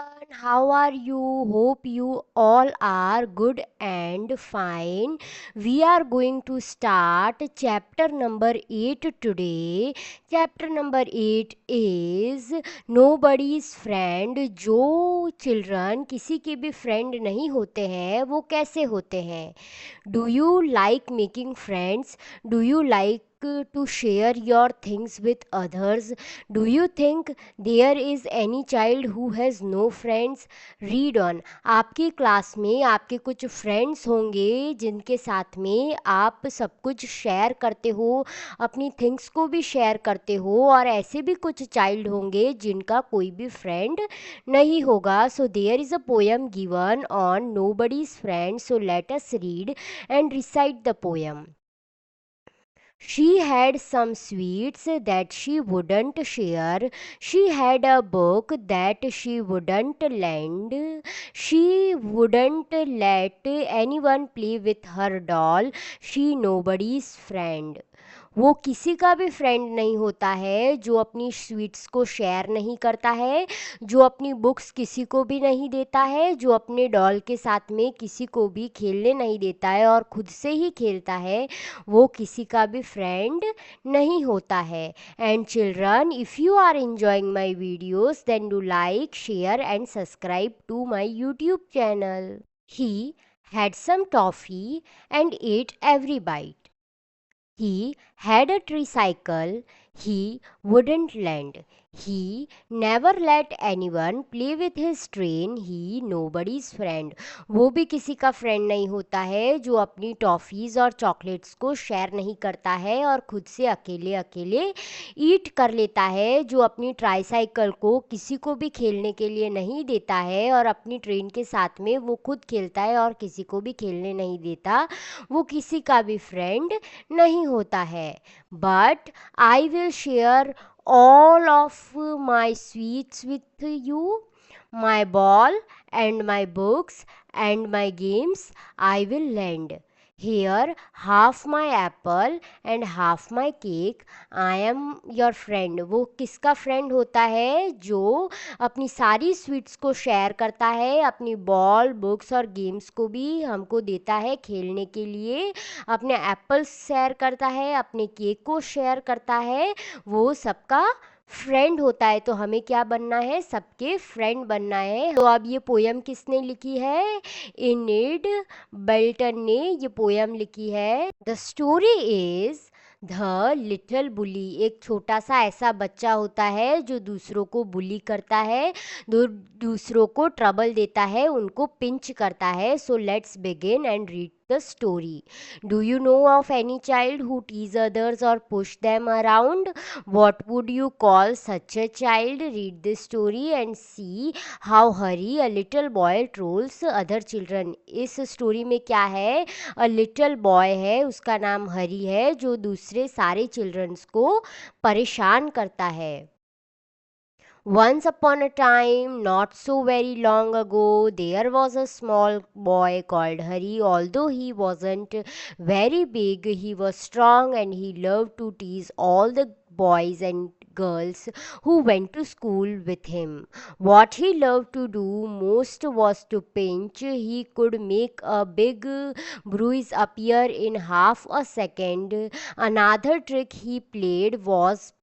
everyone, how are you? Hope you all are good and fine. We are going to start chapter number 8 today. Chapter number 8 is Nobody's Friend. जो children किसी के भी friend नहीं होते हैं वो कैसे होते हैं? Do you like making friends? Do you like to share your things with others? Do you think there is any child who has no friends? Read on. आपकी क्लास में आपके कुछ फ्रेंड्स होंगे जिनके साथ में आप सब कुछ शेयर करते हो, अपनी थिंग्स को भी शेयर करते हो, और ऐसे भी कुछ चाइल्ड होंगे जिनका कोई भी फ्रेंड नहीं होगा. So there is a poem given on nobody's friend. So let us read and recite the poem. She had some sweets that she wouldn't share. She had a book that she wouldn't lend. She wouldn't let anyone play with her doll. She nobody's friend. वो किसी का भी friend नहीं होता है जो अपनी sweets को शेयर नहीं करता है, जो अपनी बुक्स किसी को भी नहीं देता है, जो अपने डॉल के साथ में किसी को भी खेलने नहीं देता है और खुद से ही खेलता है, वो किसी का भी फ्रेंड नहीं होता है. And children, if you are enjoying my videos, then do like, share and subscribe to my YouTube channel. He had some toffee and ate every bite. He had a tricycle he wouldn't lend. He never let anyone play with his train. He nobody's friend. वो भी किसी का friend नहीं होता है जो अपनी toffees और चॉकलेट्स को शेयर नहीं करता है और खुद से अकेले अकेले ईट कर लेता है, जो अपनी ट्राईसाइकिल को किसी को भी खेलने के लिए नहीं देता है और अपनी ट्रेन के साथ में वो खुद खेलता है और किसी को भी खेलने नहीं देता, वो किसी का भी फ्रेंड नहीं होता है. But I will share all of my sweets with you, my ball and my books and my games I will lend. Here half my apple and half my cake. I am your friend. वो किसका friend होता है? जो अपनी सारी sweets को share करता है, अपनी बॉल, बुक्स और गेम्स को भी हमको देता है खेलने के लिए, अपने एप्पल्स शेयर करता है, अपने केक को शेयर करता है, वो सबका फ्रेंड होता है. तो हमें क्या बनना है? सबके फ्रेंड बनना है. तो अब ये पोयम किसने लिखी है? इनिड बेल्टन ने ये पोयम लिखी है. The story is the little bully. एक छोटा सा ऐसा बच्चा होता है जो दूसरों को बुली करता है, दूसरों को ट्रबल देता है, उनको पिंच करता है. So let's begin and read the story. Do you know of any child who tease others or push them around? What would you call such a child? Read this story and see how Hari, a little boy, trolls other children. इस story में क्या है? A little boy है, उसका नाम हरी है, जो दूसरे सारे चिल्ड्रंस को परेशान करता है. Once upon a time, not so very long ago, there was a small boy called Hari. Although he wasn't very big, he was strong and he loved to tease all the boys and girls who went to school with him. What he loved to do most was to pinch. He could make a big bruise appear in half a second. Another trick he played was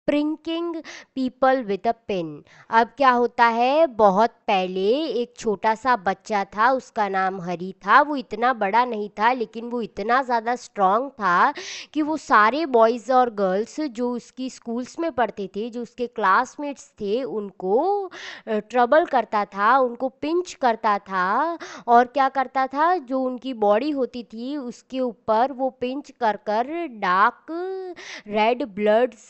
pranking people with a pin. अब क्या होता है? बहुत पहले एक छोटा सा बच्चा था, उसका नाम हरी था. वो इतना बड़ा नहीं था लेकिन वो इतना ज़्यादा स्ट्रांग था कि वो सारे बॉयज़ और गर्ल्स जो उसकी स्कूल्स में पढ़ते थे, जो उसके क्लासमेट्स थे, उनको ट्रबल करता था, उनको पिंच करता था. और क्या करता था? जो उनकी बॉडी होती थी उसके ऊपर वो पिंच कर कर डार्क रेड ब्लड्स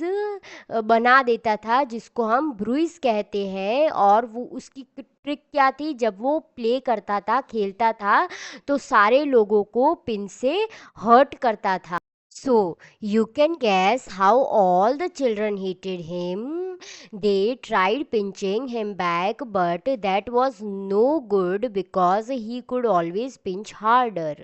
बना देता था, जिसको हम ब्रूइज कहते हैं. और वो उसकी ट्रिक क्या थी? जब वो प्ले करता था, खेलता था, तो सारे लोगों को पिन से हर्ट करता था. So you can guess how all the children hated him. They tried pinching him back, but that was no good because he could always pinch harder.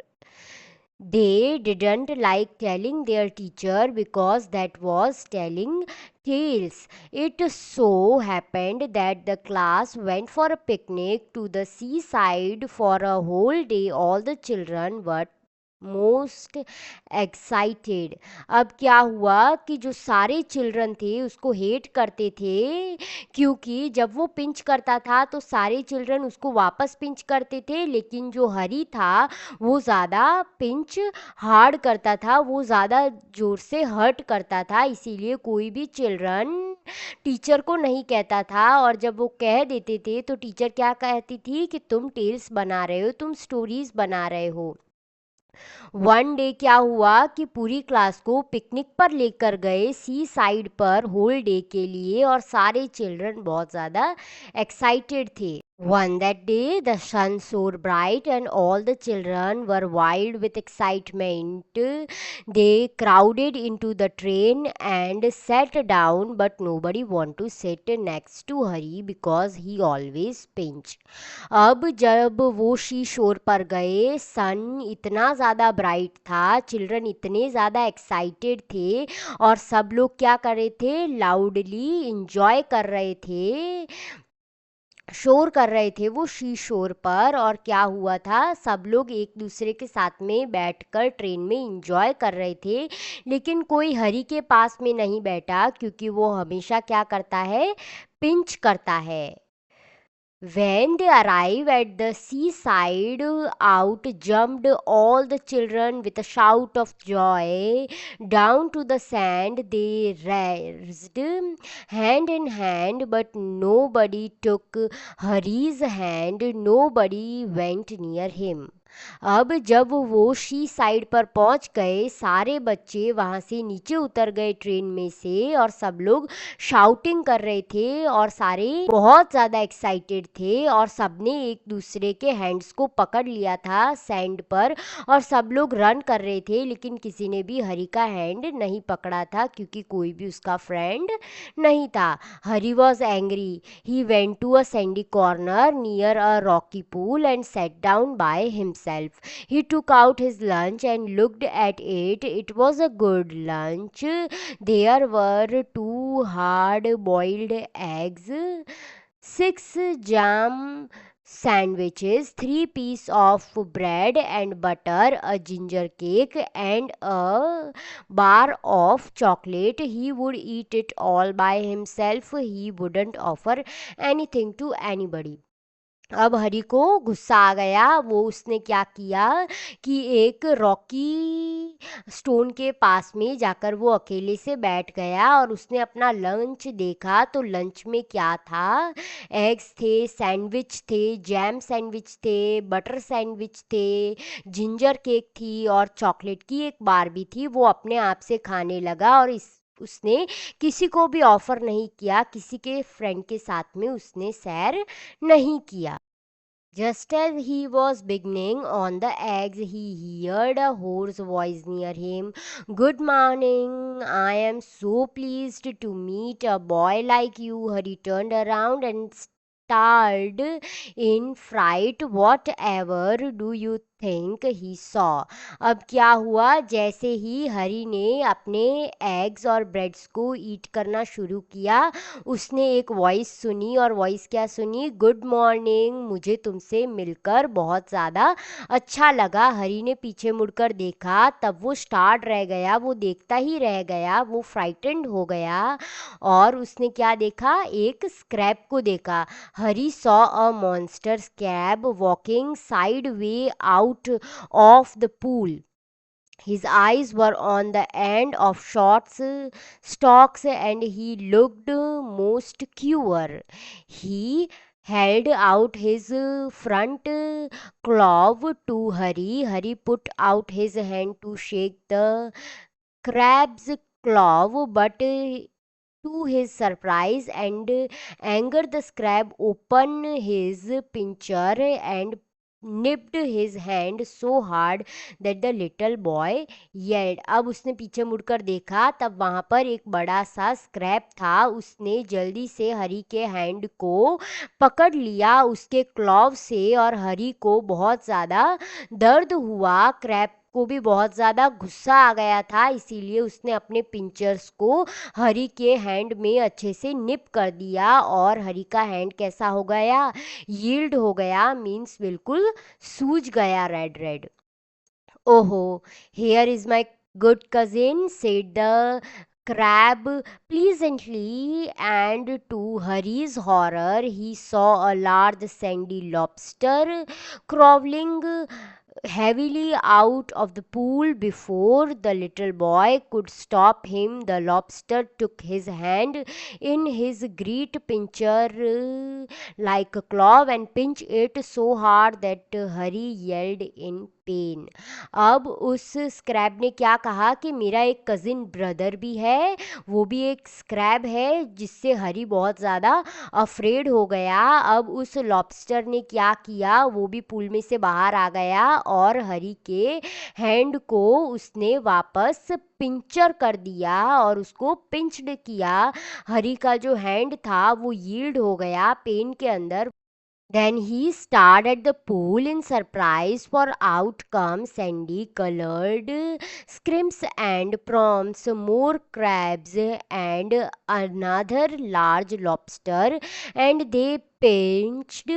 They didn't like telling their teacher because that was telling tales. It so happened that the class went for a picnic to the seaside for a whole day. All the children were most excited. अब क्या हुआ कि जो सारे children थे उसको hate करते थे, क्योंकि जब वो पिंच करता था तो सारे चिल्ड्रन उसको वापस पिंच करते थे, लेकिन जो हरी था वो ज़्यादा पिंच हार्ड करता था, वो ज़्यादा ज़ोर से हर्ट करता था, इसीलिए कोई भी चिल्ड्रन टीचर को नहीं कहता था. और जब वो कह देते थे तो टीचर क्या कहती थी कि तुम टेल्स बना रहे हो, तुम स्टोरीज बना रहे हो. वन डे क्या हुआ कि पूरी क्लास को पिकनिक पर लेकर गए सी साइड पर होल डे के लिए, और सारे चिल्ड्रन बहुत ज़्यादा एक्साइटेड थे. One that day, the sun shone bright, and all the children were wild with excitement. They crowded into the train and sat down, but nobody wanted to sit next to Hari because he always pinched. अब जब वो she शोर पर गए, सन इतना ज़्यादा bright था, children इतने ज़्यादा एक्साइटेड थे, और सब लोग क्या कर रहे थे, लाउडली इंजॉय कर रहे थे, शोर कर रहे थे वो शी शोर पर. और क्या हुआ था, सब लोग एक दूसरे के साथ में बैठकर ट्रेन में इंजॉय कर रहे थे, लेकिन कोई हरी के पास में नहीं बैठा, क्योंकि वो हमेशा क्या करता है, पिंच करता है. When they arrived at the seaside, out jumped all the children with a shout of joy. Down to the sand they raced, hand in hand, but nobody took Hari's hand, nobody went near him. अब जब वो she side पर पहुंच गए, सारे बच्चे वहाँ से नीचे उतर गए ट्रेन में से, और सब लोग शाउटिंग कर रहे थे, और सारे बहुत ज़्यादा एक्साइटेड थे, और सबने एक दूसरे के हैंड्स को पकड़ लिया था सैंड पर, और सब लोग रन कर रहे थे, लेकिन किसी ने भी हरी का हैंड नहीं पकड़ा था, क्योंकि कोई भी उसका फ्रेंड नहीं था. Harry was angry. He went to a sandy corner near a rocky pool and sat down by himself. He took out his lunch and looked at it. It was a good lunch. There were 2 hard-boiled eggs, 6 jam sandwiches, 3 pieces of bread and butter, a ginger cake, and a bar of chocolate. He would eat it all by himself. He wouldn't offer anything to anybody. अब हरी को गुस्सा आ गया. वो उसने क्या किया कि एक रॉकी स्टोन के पास में जाकर वो अकेले से बैठ गया, और उसने अपना लंच देखा. तो लंच में क्या था, एग्स थे, सैंडविच थे, जैम सैंडविच थे, बटर सैंडविच थे, जिंजर केक थी, और चॉकलेट की एक बार भी थी. वो अपने आप से खाने लगा, और इस उसने किसी को भी ऑफर नहीं किया, किसी के फ्रेंड के साथ में उसने शेयर नहीं किया. Just as he was beginning on the eggs, he heard a hoarse voice near him. Good morning. I am so pleased to meet a boy like you. Hari turned around and stared in fright. Whatever do you think he saw? अब क्या हुआ, जैसे ही हरी ने अपने eggs और breads को ईट करना शुरू किया, उसने एक वॉइस सुनी, और वॉइस क्या सुनी, गुड मॉर्निंग, मुझे तुमसे मिलकर बहुत ज़्यादा अच्छा लगा. हरी ने पीछे मुड़कर देखा, तब वो स्टार्ट रह गया, वो देखता ही रह गया, वो फ्राइटेंड हो गया. और उसने क्या देखा, एक स्क्रैप को देखा. Harry saw a monster crab walking sideways out of the pool. His eyes were on the end of short stalks, and he looked most queer. He held out his front claw to Hari. Hari put out his hand to shake the crab's claw, but to his surprise and anger, the crab opened his pincher and nipped his hand so hard that the little boy yelled. अब उसने पीछे मुड़कर देखा, तब वहाँ पर एक बड़ा सा स्क्रैप था. उसने जल्दी से हरी के हैंड को पकड़ लिया उसके क्लॉव से, और हरी को बहुत ज़्यादा दर्द हुआ. क्रैप को भी बहुत ज़्यादा गुस्सा आ गया था, इसीलिए उसने अपने पिंचर्स को हरी के हैंड में अच्छे से निप कर दिया और हरी का हैंड कैसा हो गया, यील्ड हो गया, मीन्स बिल्कुल सूज गया red red. Oh, here is my good cousin, said the crab pleasantly, and to Hari's horror, he saw a large sandy lobster crawling heavily out of the pool. Before the little boy could stop him, the lobster took his hand in his great pincher like a claw and pinched it so hard that Hari yelled in pain. अब उस स्क्रैब ने क्या कहा कि मेरा एक cousin brother भी है, वो भी एक स्क्रैब है, जिससे हरी बहुत ज़्यादा अफ्रेड हो गया। अब उस लॉबस्टर ने क्या किया, वो भी पूल में से बाहर आ गया और हरी के हैंड को उसने वापस पिंचर कर दिया और उसको पिंच्ड किया। हरी का जो हैंड था वो यील्ड हो गया पेन के अंदर। Then he stared at the pool in surprise, for out come sandy colored scrimps and prawns, more crabs, and another large lobster, and they pinched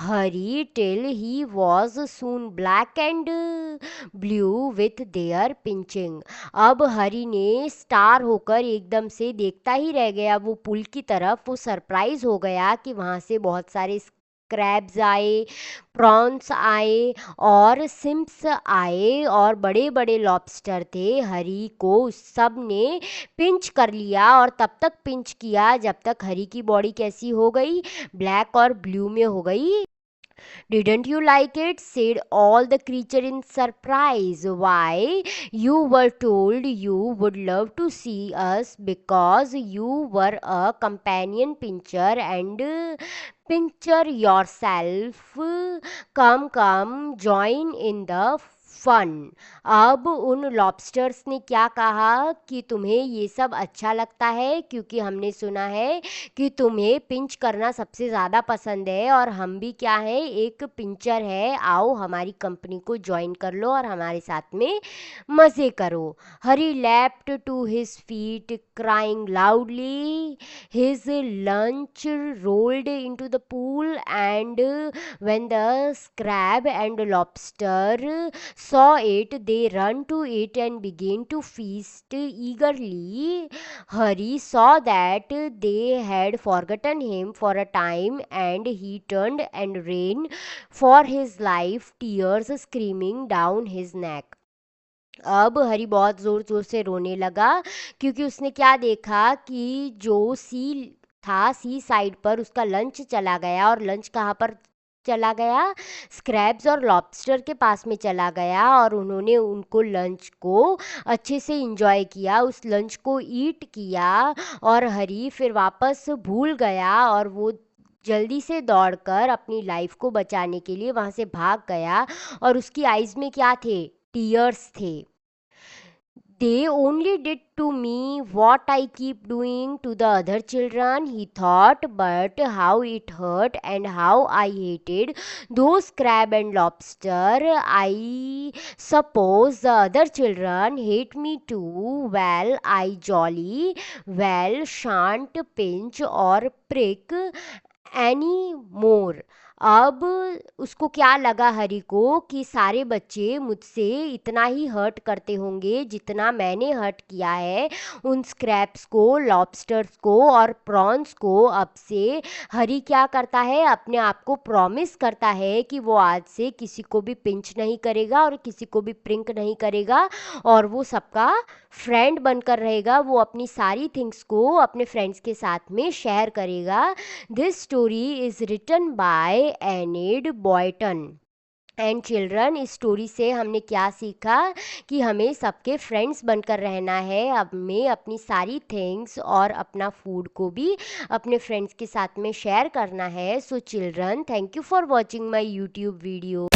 Harry till he was soon black and blue with their pinching. अब हरी ने star होकर एकदम से देखता ही रह गया वो पुल की तरफ। वो सरप्राइज हो गया कि वहाँ से बहुत सारे क्रैब्स आए, प्रॉन्स आए और सिम्प्स आए और बड़े बड़े लॉबस्टर थे। हरी को उस सब ने पिंच कर लिया और तब तक पिंच किया जब तक हरी की बॉडी कैसी हो गई, ब्लैक और ब्लू में हो गई। Didn't you like it? Said all the creature in surprise. Why? You were told you would love to see us because you were a companion pincher and pincher yourself. Come, come, join in the fun. अब उन lobsters ने क्या कहा कि तुम्हें ये सब अच्छा लगता है क्योंकि हमने सुना है कि तुम्हें पिंच करना सबसे ज़्यादा पसंद है और हम भी क्या है, एक पिंचर है, आओ हमारी कंपनी को ज्वाइन कर लो और हमारे साथ में मज़े करो। Harry left to his feet crying loudly, his lunch rolled into the pool and when the crab and lobster saw it, they ran to it and began to feast eagerly. Hari saw that they had forgotten him for a time and he turned and ran for his life, tears screaming down his neck. अब हरी बहुत ज़ोर ज़ोर से रोने लगा क्योंकि उसने क्या देखा कि जो सी साइड पर उसका लंच चला गया। और लंच कहाँ पर चला गया, स्क्रैब्स और लॉबस्टर के पास में चला गया और उन्होंने उनको लंच को अच्छे से इंजॉय किया, उस लंच को ईट किया और हरी फिर वापस भूल गया और वो जल्दी से दौड़कर अपनी लाइफ को बचाने के लिए वहाँ से भाग गया और उसकी आइज़ में क्या थे, टीयर्स थे। They only did to me what I keep doing to the other children, he thought, but how it hurt and how I hated those crab and lobster. I suppose the other children hate me too. Well, I jolly well shan't pinch or prick any more. अब उसको क्या लगा हरी को कि सारे बच्चे मुझसे इतना ही हर्ट करते होंगे जितना मैंने हर्ट किया है उन स्क्रैप्स को, लॉबस्टर्स को और प्रॉन्स को। अब से हरी क्या करता है, अपने आप को प्रॉमिस करता है कि वो आज से किसी को भी पिंच नहीं करेगा और किसी को भी प्रिंक नहीं करेगा और वो सबका फ्रेंड बनकर रहेगा। वो अपनी सारी थिंग्स को अपने फ्रेंड्स के साथ में शेयर करेगा। This story is written by Enid Blyton and children. इस स्टोरी से हमने क्या सीखा कि हमें सबके फ्रेंड्स बनकर रहना है, हमें अपनी सारी थिंग्स और अपना फूड को भी अपने फ्रेंड्स के साथ में शेयर करना है। So children, thank you for watching my YouTube video.